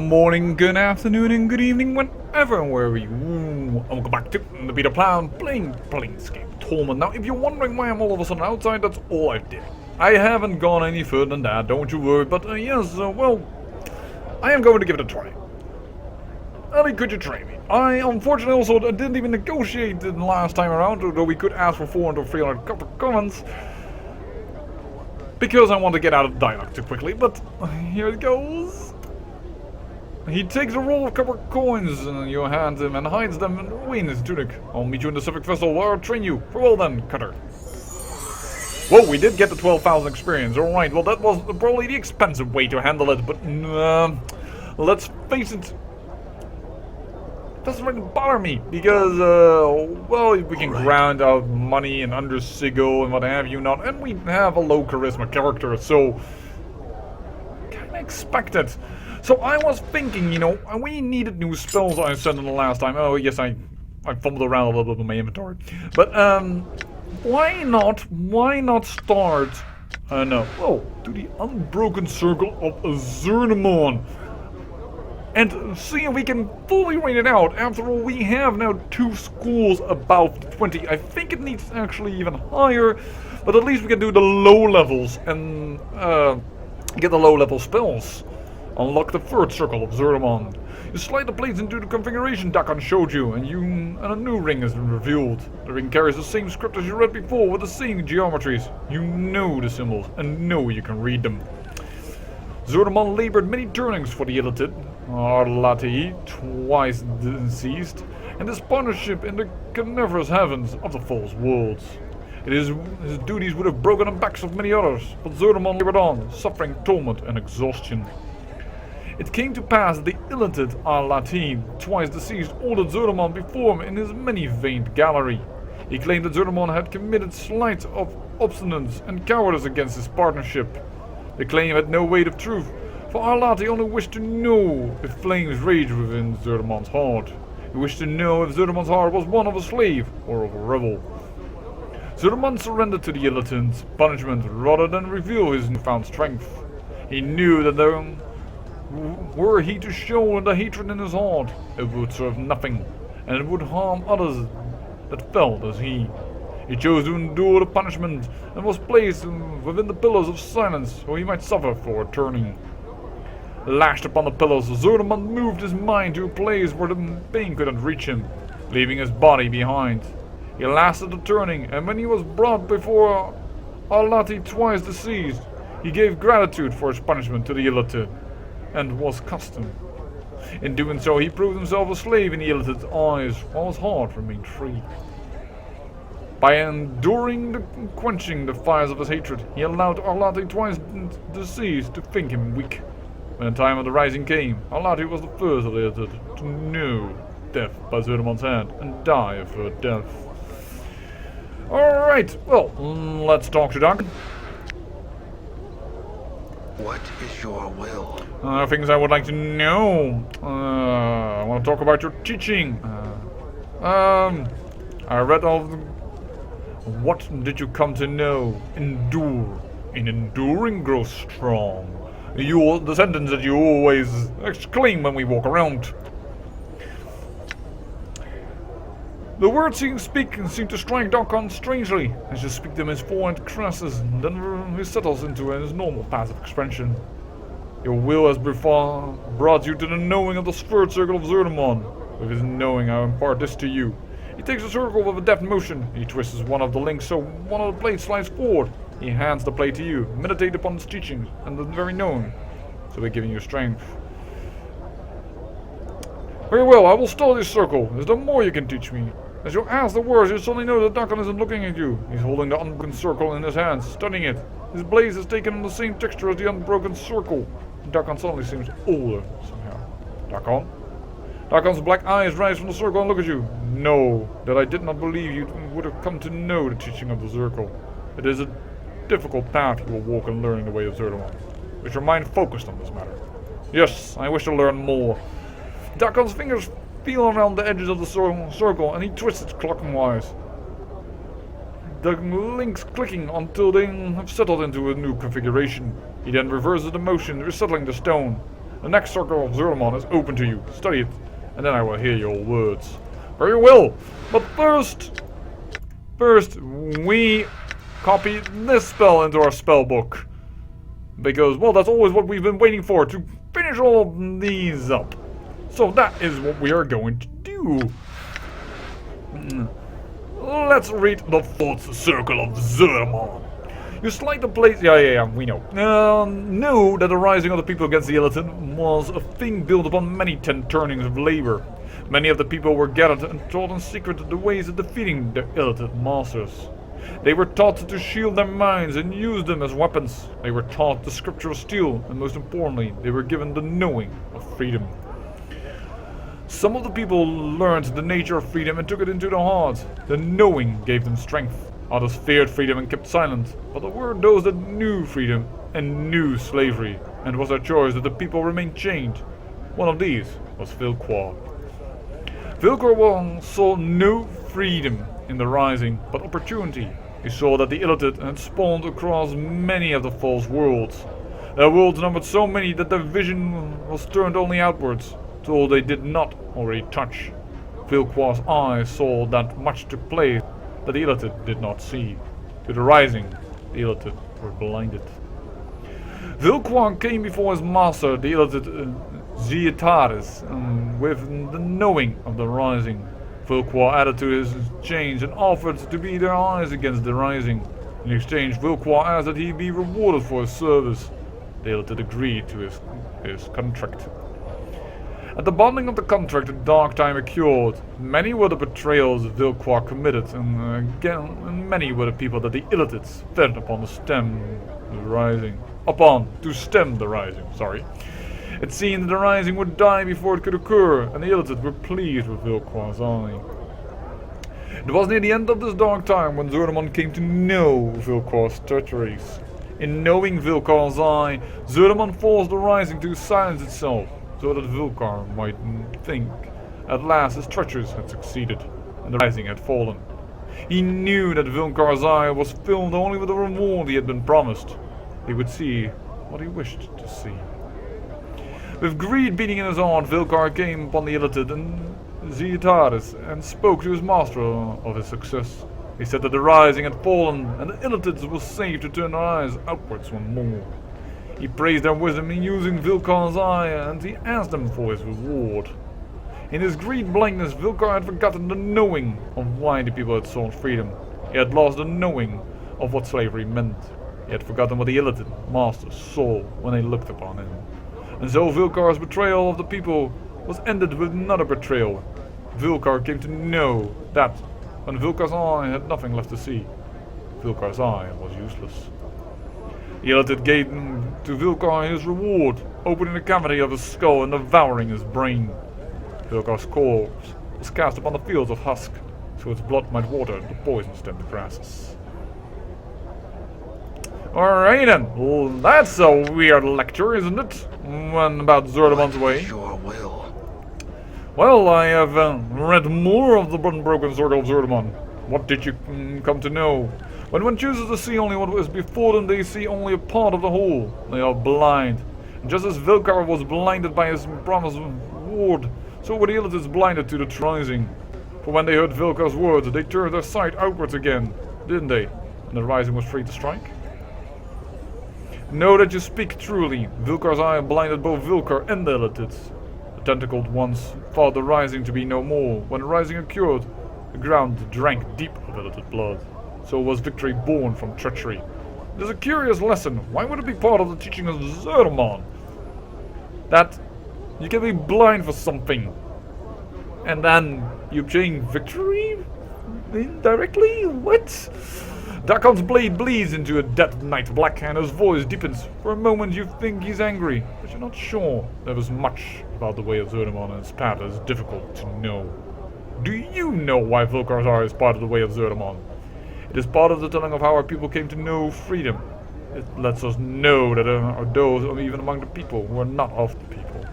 morning, good afternoon, and good evening, whenever and wherever you. And welcome back to the Beta Plan playing Planescape Torment. Now, if you're wondering why I'm all of a sudden outside, that's all I did. I haven't gone any further than that, don't you worry. But well, I am going to give it a try. Ellie, could you train me? I unfortunately also didn't even negotiate the last time around, although we could ask for 400 or 300 copper commons. Because I want to get out of the dialogue too quickly, but here it goes. He takes a roll of copper coins in your hand and hides them away in his tunic. I'll meet you in the Civic Festival where I'll train you. Farewell then, Cutter. Whoa, we did get the 12,000 experience. Alright, well that was probably the expensive way to handle it, but let's face it. Doesn't really bother me because, well, we can grind out money and under Sigil and what have you not, and we have a low charisma character, so kinda expect it. So I was thinking, you know, we needed new spells. I said in the last time. Oh yes, I fumbled around a little bit with my inventory, but why not start? No, oh, to the Unbroken Circle of Zerthimon. And see if we can fully rate it out. After all, we have now 2 schools above 20. I think it needs actually even higher, but at least we can do the low levels and get the low level spells. Unlock the 3rd circle of Zerthimon. You slide the plates into the configuration Dak'kon showed you, and a new ring has been revealed. The ring carries the same script as you read before, with the same geometries. You know the symbols, and know you can read them. Zerthimon labored many turnings for the illithid, Arlati, twice deceased, and his partnership in the carnivorous heavens of the false worlds. His duties would have broken the backs of many others, but Zerthimon labored on, suffering torment and exhaustion. It came to pass that the illithid Arlati, twice deceased, ordered Zerthimon before him in his many-veined gallery. He claimed that Zerthimon had committed slight of obstinance and cowardice against his partnership. The claim had no weight of truth, for Arlati only wished to know if flames raged within Zerthimon's heart. He wished to know if Zerthimon's heart was one of a slave or of a rebel. Zerthimon surrendered to the illithid's punishment rather than reveal his newfound strength. He knew that were he to show the hatred in his heart, it would serve nothing, and it would harm others that felt as he. He chose to endure the punishment and was placed within the pillars of silence, where he might suffer for a turning. Lashed upon the pillars, Zerthimon moved his mind to a place where the pain couldn't reach him, leaving his body behind. He lasted the turning, and when he was brought before Arlati, twice deceased, he gave gratitude for his punishment to the illithid, and was custom. In doing so, he proved himself a slave in the illithid's eyes, while his heart remained free. By enduring and quenching the fires of his hatred, he allowed Arlati, twice deceased, to think him weak. When the time of the rising came, Arlati was the first of the illithid to know death by Zerthimon's hand and die of her death. Alright, well, let's talk to Dak'kon. What is your will? Things I would like to know. I want to talk about your teaching. I read all of the... What did you come to know? Endure. In enduring, grow strong. The sentence that you always exclaim when we walk around. The words you speak seem to strike Dak'kon strangely, as you speak them as fluent crasses, then he settles into his normal passive expression. Your will has brought you to the knowing of the 3rd circle of Zerthimon. With his knowing, I impart this to you. He takes a circle with a deft motion. He twists one of the links so one of the plates slides forward. He hands the plate to you. Meditate upon its teachings and the very knowing, so we're giving you strength. Very well, I will study this circle. Is there more you can teach me? As you ask the words, you suddenly know that Dak'kon isn't looking at you. He's holding the Unbroken Circle in his hands, studying it. His blaze is taken on the same texture as the Unbroken Circle. Dak'kon suddenly seems older somehow. Dak'kon? Dak'kon's black eyes rise from the circle and look at you. Know that I did not believe you would have come to know the teaching of the circle. It is a difficult path you will walk in learning the way of Zerthimon. Is your mind focused on this matter? Yes, I wish to learn more. Dak'kon's fingers feel around the edges of the circle, and he twists it clockwise. The links clicking until they have settled into a new configuration. He then reverses the motion, resettling the stone. The next circle of Zerthimon is open to you. Study it, and then I will hear your words. Very well. But first, we copy this spell into our spell book. Because, well, that's always what we've been waiting for, to finish all of these up. So that is what we are going to do. Let's read the fourth circle of Zerthimon. You slide the place. Yeah, we know. Know that the rising of the people against the Illithid was a thing built upon many 10 turnings of labor. Many of the people were gathered and taught in secret the ways of defeating the Illithid masters. They were taught to shield their minds and use them as weapons. They were taught the scripture of steel, and most importantly, they were given the knowing of freedom. Some of the people learned the nature of freedom and took it into their hearts. The knowing gave them strength. Others feared freedom and kept silent, but there were those that knew freedom and knew slavery, and it was their choice that the people remained chained. One of these was Vilquar. Vilquar saw no freedom in the rising, but opportunity. He saw that the Illithid had spawned across many of the false worlds. Their worlds numbered so many that their vision was turned only outwards, to all they did not already touch. Vilquar's eyes saw that much took place that the Illithid did not see. To the rising, the Illithid were blinded. Vilquar came before his master, the Illithid Zerthimon, with the knowing of the rising. Vilquar added to his change and offered to be their eyes against the rising. In exchange, Vilquar asked that he be rewarded for his service. The Illithid agreed to his contract. At the bonding of the contract, a dark time occurred. Many were the betrayals Vilquar committed, and many were the people that the Illithids fed upon to stem the rising. It seemed that the rising would die before it could occur, and the Illithids were pleased with Vilquar's eye. It was near the end of this dark time when Zerthimon came to know Vilquar's treacheries. In knowing Vilquar's eye, Zerthimon forced the rising to silence itself, so that Vilquar might think at last his treacheries had succeeded, and the rising had fallen. He knew that Vilquar's eye was filled only with the reward he had been promised. He would see what he wished to see. With greed beating in his heart, Vilquar came upon the Illithid and Zerthimon and spoke to his master of his success. He said that the rising had fallen, and the Illithids were safe to turn their eyes outwards once more. He praised their wisdom in using Vilquar's eye, and he asked them for his reward. In his greed blindness, Vilquar had forgotten the knowing of why the people had sought freedom. He had lost the knowing of what slavery meant. He had forgotten what the Illithid masters saw when they looked upon him. And so Vilquar's betrayal of the people was ended with another betrayal. Vilquar came to know that when Vilquar's eye had nothing left to see, Vilquar's eye was useless. The Illithid gave to Vilquar his reward, opening the cavity of his skull and devouring his brain. Vilquar's corpse was cast upon the fields of husk, so its blood might water the poison-stemmed grasses. Alright then, well, that's a weird lecture, isn't it? When about Zerthimon's way. Your will. Well, I have read more of the Unbroken Circle of Zerthimon. What did you come to know? When one chooses to see only what is before them, they see only a part of the whole. They are blind. And just as Vilquar was blinded by his promised reward, so were the Illithids blinded to the rising. For when they heard Vilquar's words, they turned their sight outwards again, didn't they? And the rising was free to strike? Know that you speak truly. Vilquar's eye blinded both Vilquar and the Illithids. The tentacled ones thought the rising to be no more. When the rising occurred, the ground drank deep of Illithid blood. So was victory born from treachery. It is a curious lesson. Why would it be part of the teaching of Zerthimon that you can be blind for something and then you obtain victory indirectly? What? Dak'kon's blade bleeds into a dead night black and his voice deepens. For a moment you think he's angry, but you're not sure. There is much about the way of Zerthimon and its path that is difficult to know. Do you know why Vilquar's eye is part of the way of Zerthimon? It is part of the telling of how our people came to know freedom. It lets us know that there are those even among the people who are not of the people.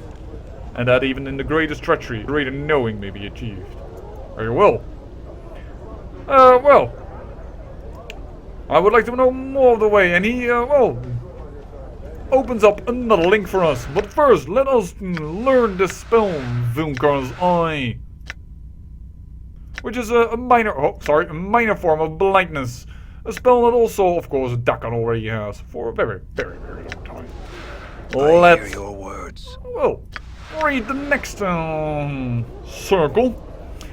And that even in the greatest treachery, greater knowing may be achieved. Very well. Well. I would like to know more of the way, and he, well, opens up another link for us. But first, let us learn this spell, Vulcan's Eye, which is a minor form of blindness. A spell that also, of course, Dak'kon already has for a very, very, very long time. I hear your words. Well, read the next circle.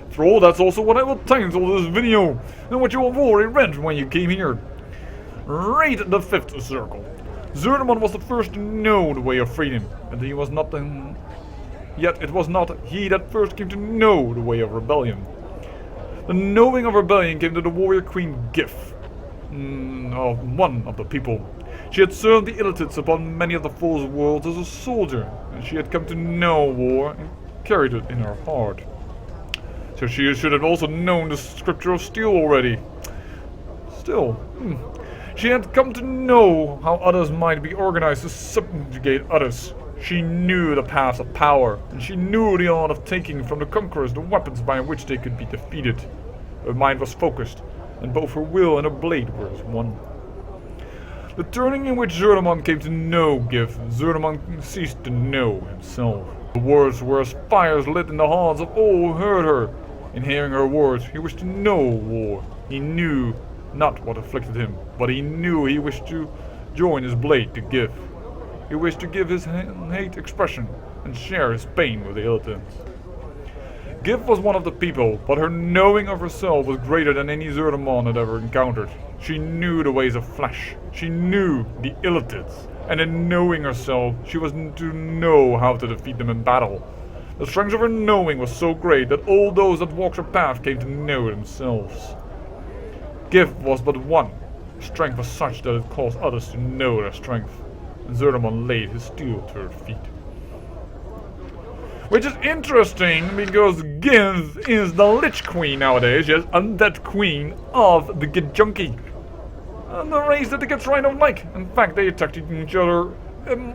After all, that's also what I will title this video, and what you have already read when you came here. Read the fifth circle. Zerthimon was the first to know the way of freedom, and he was not yet it was not he that first came to know the way of rebellion. The knowing of rebellion came to the warrior queen Gif, of one of the people. She had served the Illitids upon many of the false worlds as a soldier, and she had come to know war and carried it in her heart. So she should have also known the scripture of steel already. Still, she had come to know how others might be organized to subjugate others. She knew the paths of power, and she knew the art of taking from the conquerors the weapons by which they could be defeated. Her mind was focused, and both her will and her blade were as one. The turning in which Zerthimon came to know Gif, Zerthimon ceased to know himself. The words were as fires lit in the hearts of all who heard her. In hearing her words, he wished to know war. He knew not what afflicted him, but he knew he wished to join his blade to Gif. He wished to give his hate expression and share his pain with the Illitids. Gif was one of the people, but her knowing of herself was greater than any Zerthimon had ever encountered. She knew the ways of flesh. She knew the Illitids. And in knowing herself, she was to know how to defeat them in battle. The strength of her knowing was so great that all those that walked her path came to know themselves. Gif was but one. Her strength was such that it caused others to know their strength. And Zerthimon laid his steel to her feet. Which is interesting because Gif is the Lich Queen nowadays, yes, undead queen of the Githyanki. And the race that the Giths right don't like. In fact, they attacked each other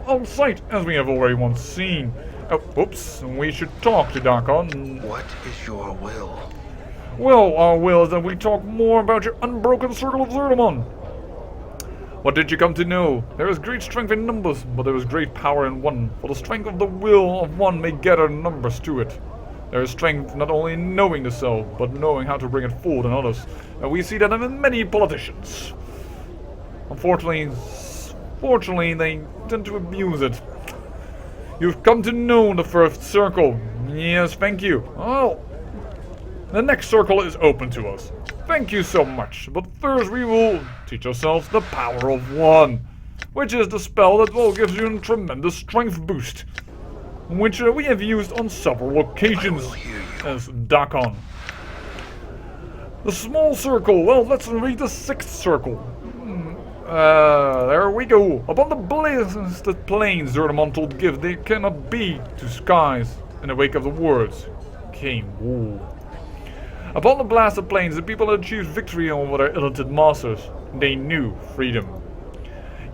on sight, as we have already once seen. Oh, oops, we should talk to Dak'kon. What is your will? Well, our will is that we talk more about your unbroken circle of Zerthimon. What did you come to know? There is great strength in numbers, but there is great power in one. For the strength of the will of one may gather numbers to it. There is strength not only in knowing the self, but knowing how to bring it forward in others. And we see that in many politicians. Unfortunately, they tend to abuse it. You've come to know the first circle. Yes, thank you. Oh, the next circle is open to us. Thank you so much. But first we will teach ourselves the power of one, which is the spell that will give you a tremendous strength boost, which we have used on several occasions as Dak'kon. The small circle. Well, let's read the sixth circle. There we go. Upon the blasted plains, Zerthimon told Gif they cannot be two skies. In the wake of the words came war. Upon the blasted plains, the people had achieved victory over their Illitid masters. They knew freedom.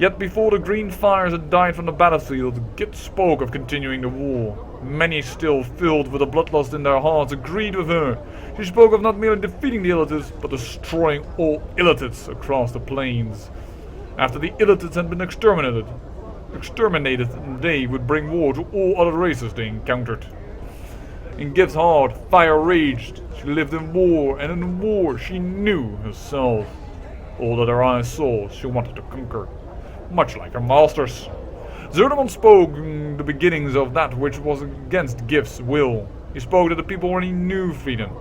Yet before the green fires had died from the battlefield, Gith spoke of continuing the war. Many still, filled with the bloodlust in their hearts, agreed with her. She spoke of not merely defeating the Illitids, but destroying all Illitids across the plains. After the Illitids had been exterminated, they would bring war to all other races they encountered. In Gith's heart, fire raged. She lived in war, and in war she knew herself. All that her eyes saw, she wanted to conquer, much like her masters. Zerthimon spoke the beginnings of that which was against Gith's will. He spoke that the people already knew freedom.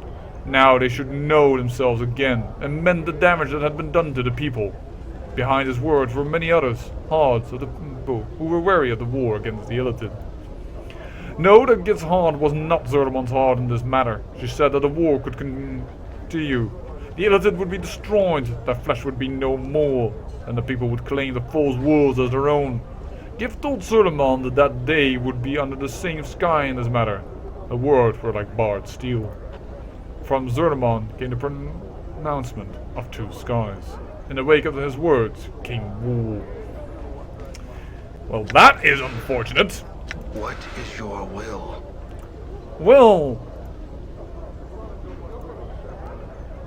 Now they should know themselves again, and mend the damage that had been done to the people. Behind his words were many others, hearts of the people who were wary of the war against the Illitid. Know that Gith's heart was not Zerthimon's heart in this matter. She said that the war could continue. The Illitid would be destroyed, their flesh would be no more, and the people would claim the false worlds as their own. Gith told Zerthimon that they would be under the same sky in this matter. Her words were like barred steel. From Zerthimon came the pronouncement of two skies. In the wake of his words came war. Well, that is unfortunate. What is your will? Well,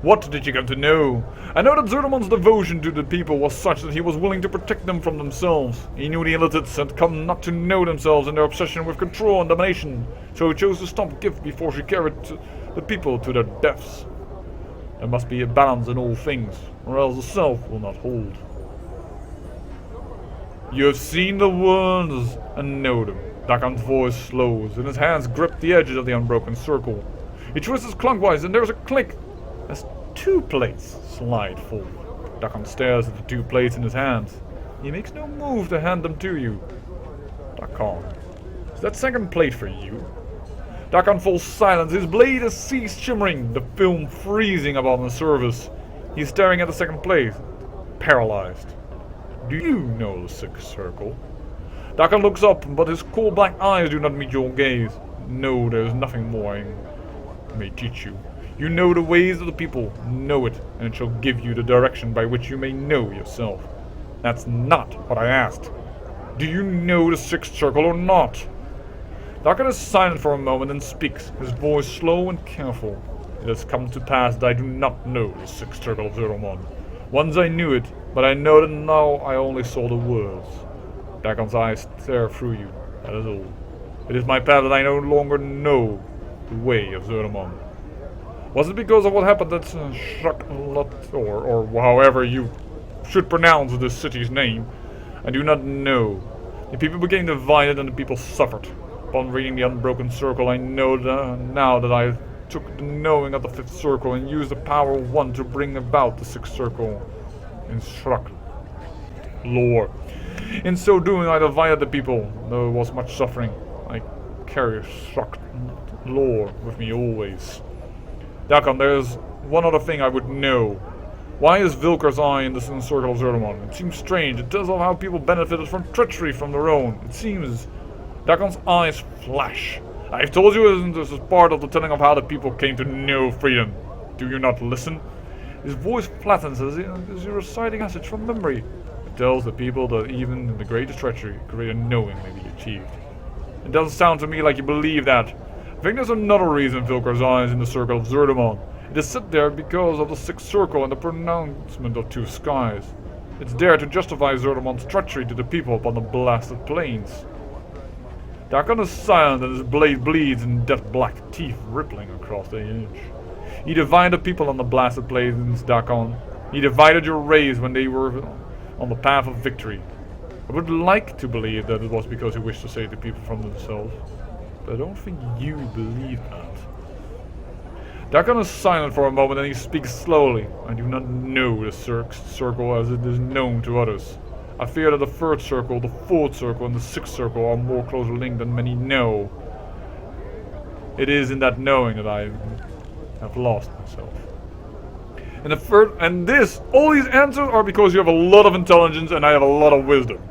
what did you come to know? I know that Zerthimon's devotion to the people was such that he was willing to protect them from themselves. He knew the illitids had come not to know themselves in their obsession with control and domination, so he chose to stop gift before she carried the people to their deaths. There must be a balance in all things, or else the self will not hold. You have seen the worlds and know them. Dak'kon's voice slows, and his hands grip the edges of the unbroken circle. He twists clockwise, and there's a click as 2 plates slide forward. Dak'kon stares at the 2 plates in his hands. He makes no move to hand them to you. Dak'kon, is that second plate for you? Dak'kon falls silent. His blade has ceased shimmering, the film freezing upon the surface. He's staring at the second plate, paralyzed. Do you know the 6th circle? Dak'kon looks up, but his cool black eyes do not meet your gaze. No, there is nothing more I may teach you. You know the ways of the people, know it, and it shall give you the direction by which you may know yourself. That's not what I asked. Do you know the 6th circle or not? Dak'kon is silent for a moment and speaks, his voice slow and careful. It has come to pass that I do not know the 6th circle of Zerthimon. Once I knew it, but I know that now I only saw the words. Dak'kon's eyes stare through you, that is all. It is my path that I no longer know the way of Zerthimon. Was it because of what happened at Shraklot, or however you should pronounce this city's name? I do not know. The people became divided and the people suffered. Upon reading the Unbroken Circle, I know now that I took the knowing of the 5th circle and used the power of 1 to bring about the 6th circle in Shrak lore. In so doing, I divided the people. There was much suffering. I carry Shrak lore with me always. Dak'kon, there's one other thing I would know. Why is Vilkar's eye in the circle of Zerthimon? It seems strange. It tells of how people benefited from treachery from their own. It seems... Dak'kon's eyes flash. I've told you this is part of the telling of how the people came to know freedom. Do you not listen? His voice flattens as he reciting a message from memory. It tells the people that even in the greatest treachery, greater knowing may be achieved. It doesn't sound to me like you believe that. I think there's another reason Vilkar's eye is in the circle of Zerthimon. It is set there because of the 6th circle and the pronouncement of 2 skies. It's there to justify Zerthimon's treachery to the people upon the blasted plains. Dak'kon is silent and his blade bleeds in death black teeth rippling across the edge. He divided people on the blasted plains, Dak'kon. He divided your race when they were on the path of victory. I would like to believe that it was because he wished to save the people from themselves, but I don't think you believe that. Dak'kon is silent for a moment and he speaks slowly. I do not know the circle as it is known to others. I fear that the 3rd circle, the 4th circle, and the 6th circle are more closely linked than many know. It is in that knowing that I have lost myself. All these answers are because you have a lot of intelligence and I have a lot of wisdom.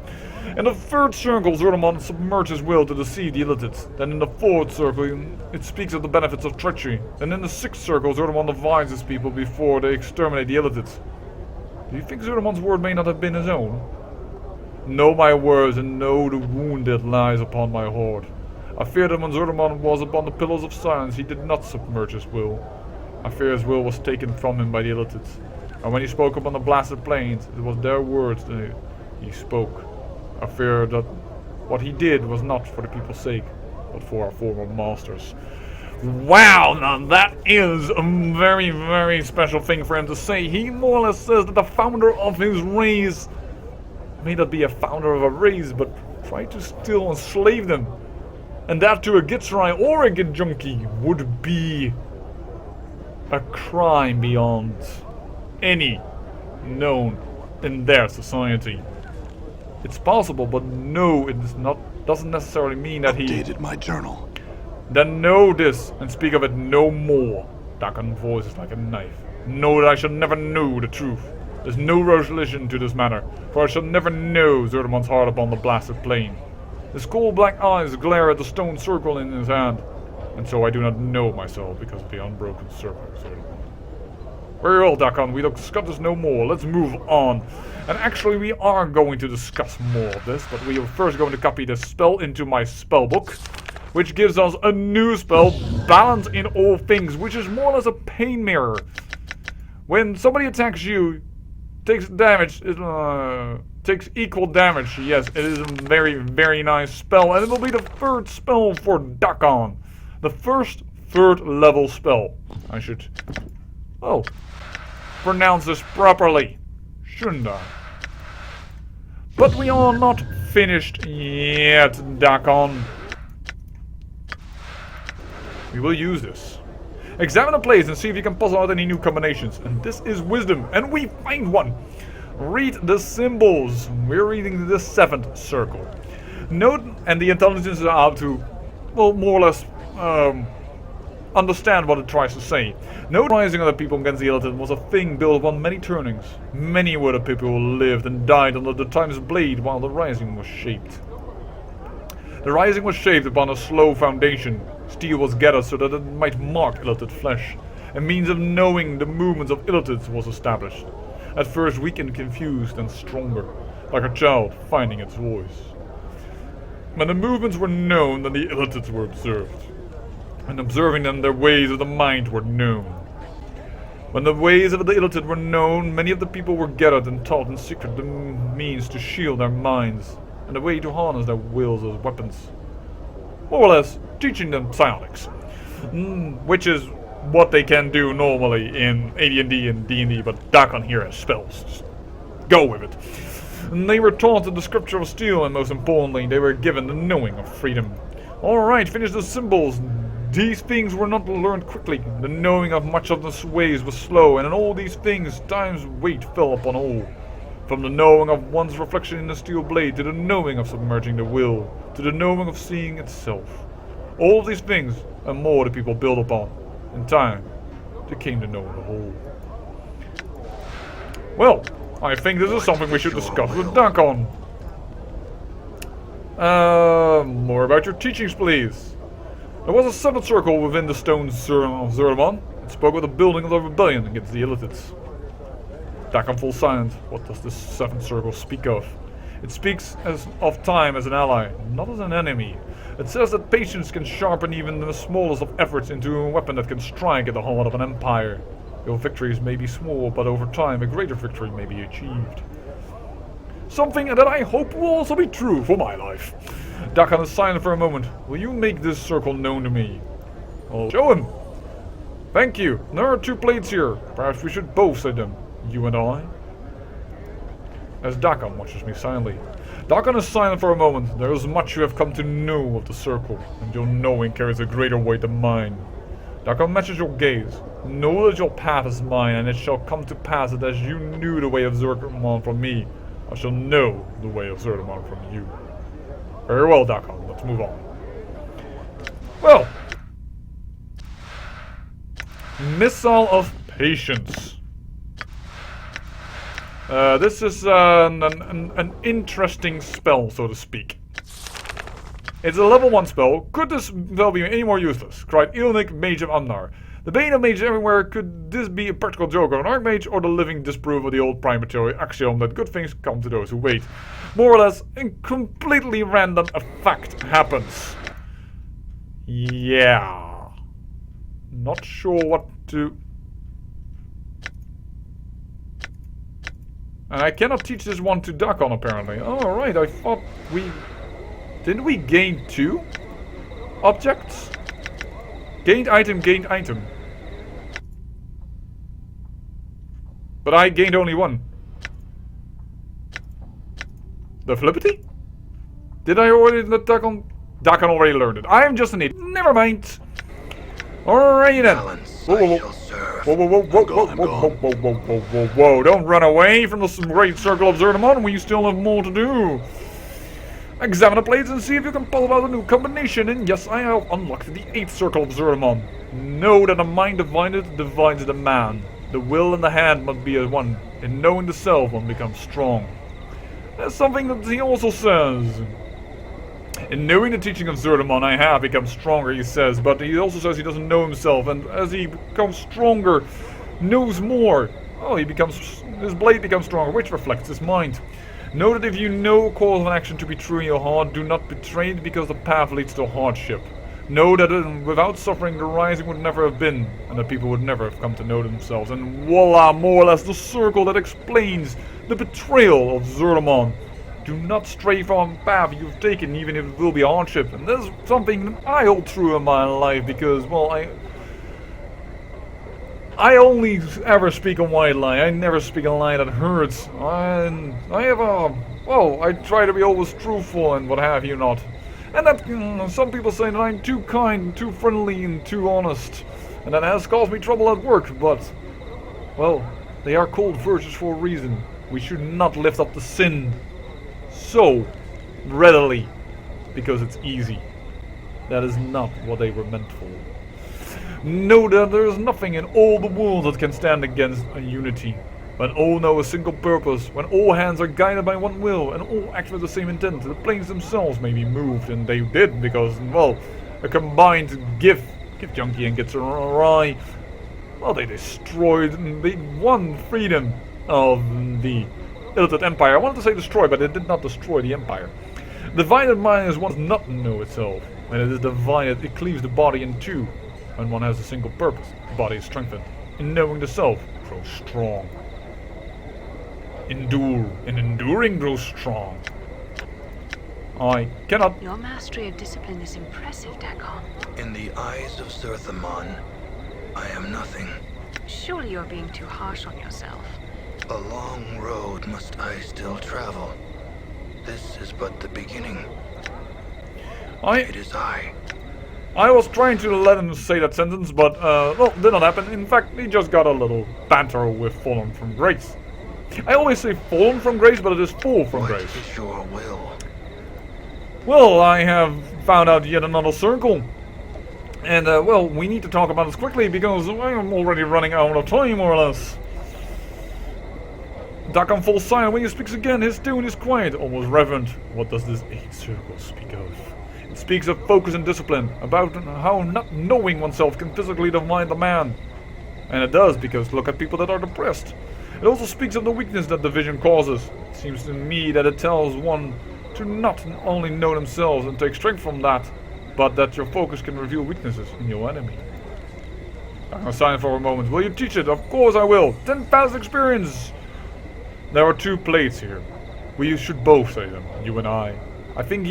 In the 3rd circle, Zerthimon submerges will to deceive the illitids. Then in the 4th circle, it speaks of the benefits of treachery. And in the 6th circle, Zerthimon divides his people before they exterminate the illitids. Do you think Zerthimon's word may not have been his own? Know my words and know the wound that lies upon my heart. I fear that when Zerthimon was upon the pillars of silence, he did not submerge his will. I fear his will was taken from him by the illitids. And when he spoke upon the blasted plains, it was their words that he spoke. I fear that what he did was not for the people's sake, but for our former masters. Wow, now that is a very, very special thing for him to say. He more or less says that the founder of his race may not be a founder of a race, but try to still enslave them. And that to a Gitzerai or a Gitjunkie would be a crime beyond any known in their society. It's possible, but no, it is not. Doesn't necessarily mean that he updated my journal. Then know this and speak of it no more. Dak'kon's voice is like a knife. Know that I shall never know the truth. There's no resolution to this matter, for I shall never know Zerthimon's heart upon the blasted plain. His cold black eyes glare at the stone circle in his hand, and so I do not know myself because of the unbroken circle of Zerthimon. Very well, Dak'kon, we discuss this no more. Let's move on. And actually, we are going to discuss more of this, but we are first going to copy this spell into my spellbook, which gives us a new spell, Balance in All Things, which is more or less a pain mirror. When somebody attacks you, takes damage, takes equal damage. Yes, it is a very, very nice spell, and it will be the third spell for Dak'kon. The first third level spell. I should, pronounce this properly, shouldn't I? But we are not finished yet, Dak'kon. We will use this. Examine the place and see if you can puzzle out any new combinations. And this is wisdom, and we find one. Read the symbols. We're reading the 7th circle. Note, and the intelligence is out to, well, more or less understand what it tries to say. Note, rising of the people against the Illithid was a thing built upon many turnings. Many were the people who lived and died under the time's blade while the rising was shaped. The rising was shaped upon a slow foundation. Steel was gathered so that it might mark Illithid flesh. A means of knowing the movements of Illithids was established. At first weak and confused and stronger, like a child finding its voice. When the movements were known, then the Illithids were observed. And observing them, their ways of the mind were known. When the ways of the Illithid were known, many of the people were gathered and taught in secret the means to shield their minds, and the way to harness their wills as weapons. More or less, teaching them psionics. Which is what they can do normally in AD&D and D&D, but Dak'kon here has spells. Just go with it. And they were taught the scripture of steel, and most importantly, they were given the knowing of freedom. Alright, finish the symbols. These things were not learned quickly. The knowing of much of the ways was slow, and in all these things, time's weight fell upon all. From the knowing of one's reflection in the steel blade, to the knowing of submerging the will, to the knowing of seeing itself. All these things, and more the people build upon. In time, they came to know the whole. Well, I think this is something we should discuss with Dak'kon. More about your teachings, please. There was a 7th circle within the stone of Zerthimon. It spoke of the building of the rebellion against the Illithids. Dak'kon falls silent. What does this 7th circle speak of? It speaks of time as an ally, not as an enemy. It says that patience can sharpen even the smallest of efforts into a weapon that can strike at the heart of an empire. Your victories may be small, but over time a greater victory may be achieved. Something that I hope will also be true for my life. Dak'kon is silent for a moment. Will you make this circle known to me? I'll show him. Thank you. There are 2 plates here. Perhaps we should both say them. You and I? As Dak'kon watches me silently. Dak'kon is silent for a moment. There is much you have come to know of the circle, and your knowing carries a greater weight than mine. Dak'kon matches your gaze. Know that your path is mine, and it shall come to pass that as you knew the way of Zerthimon from me, I shall know the way of Zerthimon from you. Very well, Dak'kon. Let's move on. Well. Missile of Patience. This is an interesting spell, so to speak. It's a level 1 spell. Could this spell be any more useless? Cried Ilnik, Mage of Amnar. The bane of mages everywhere. Could this be a practical joke of an archmage, or the living disproof of the old primary axiom that good things come to those who wait? More or less, a completely random effect happens. Yeah. Not sure what to... And I cannot teach this one to Dak'kon, apparently. Oh, right, I thought we... Didn't we gain 2 objects? Gained item, gained item. But I gained only 1. The flippity? Did I already let Dak'kon? Dak'kon already learned it. I am just an idiot. Never mind. Alright then. Whoa. Don't run away from the great circle of Zerthimon. We still have more to do. Examine the plates and see if you can pull out a new combination. And yes, I have unlocked the 8th circle of Zerthimon. Know that the mind divided divides the man. The will and the hand must be as one. In knowing the self, one becomes strong. That's something that he also says. In knowing the teaching of Zerthimon, I have become stronger, he says, but he also says he doesn't know himself, and as he becomes stronger, knows more. Oh, his blade becomes stronger, which reflects his mind. Know that if you know a cause of an action to be true in your heart, do not betray it because the path leads to hardship. Know that without suffering, the rising would never have been, and that people would never have come to know themselves. And voila, more or less the circle that explains the betrayal of Zerthimon. Do not stray from the path you've taken, even if it will be hardship. And that's something that I hold true in my life, because, well, I only ever speak a white lie. I never speak a lie that hurts. And I try to be always truthful and what have you not. And that, some people say that I'm too kind, too friendly, and too honest. And that has caused me trouble at work, but, well, they are called virtues for a reason. We should not lift up the sin so readily, because it's easy. That is not what they were meant for. Know that there is nothing in all the world that can stand against a unity. When all know a single purpose, when all hands are guided by one will, and all act with the same intent, the planes themselves may be moved, and they did, because, well, a combined Give Junkie and Gitzerai, well, they destroyed, they won freedom of the Illited Empire. I wanted to say destroy, but it did not destroy the Empire. Divided mind is one does not know itself. When it is divided, it cleaves the body in two. When one has a single purpose, the body is strengthened. In knowing the self, grows strong. Endure, and enduring grows strong. I cannot... Your mastery of discipline is impressive, Dak'kon. In the eyes of Zerthimon, I am nothing. Surely you're being too harsh on yourself. A long road must I still travel. This is but the beginning. It is I was trying to let him say that sentence, but, well, did not happen. In fact, he just got a little banter with Fallen from Grace. I always say Fallen from Grace, but it is Fall from Grace. What is your will? Well, I have found out yet another circle. And, well, we need to talk about this quickly, because I am already running out of time, more or less. Dak'kon falls silent when he speaks again. His tone is quiet, almost reverent. What does this 8th circle speak of? It speaks of focus and discipline, about how not knowing oneself can physically divide the man. And it does, because look at people that are depressed. It also speaks of the weakness that division causes. It seems to me that it tells one to not only know themselves and take strength from that, but that your focus can reveal weaknesses in your enemy. I'm silent for a moment. Will you teach it? Of course I will. 10,000 experience! There are 2 plates here. We should both say them, you and I. I think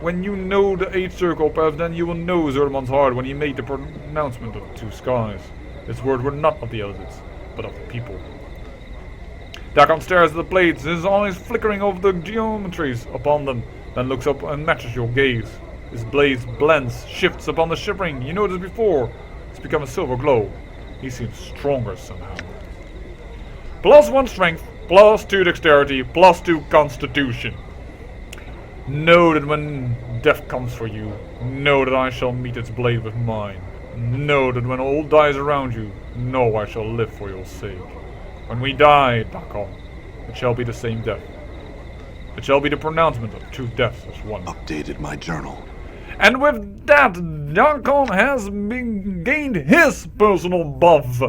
when you know the 8th circle path, then you will know Zerthimon's heart when he made the pronouncement of 2 skies. His words were not of the Eldids, but of the people. Dak'kon stares at the plates, his eyes flickering over the geometries upon them, then looks up and matches your gaze. His blaze blends, shifts upon the shivering. You noticed before. It's become a silver glow. He seems stronger somehow. +1 strength, +2 dexterity, +2 constitution. Know that when death comes for you, know that I shall meet its blade with mine. Know that when all dies around you, know I shall live for your sake. When we die, Dak'kon, it shall be the same death. It shall be the pronouncement of 2 deaths as one. Updated my journal. And with that, Dak'kon has gained his personal buff,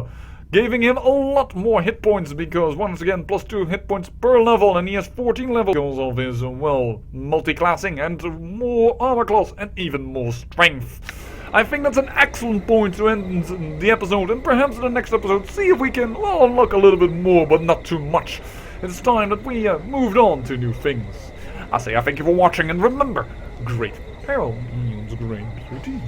giving him a lot more hit points, because once again, +2 hit points per level, and he has 14 levels because of his, well, multi-classing and more armor class and even more strength. I think that's an excellent point to end the episode, and perhaps in the next episode see if we can, well, unlock a little bit more, but not too much. It's time that we moved on to new things. I thank you for watching, and remember, great peril means great beauty.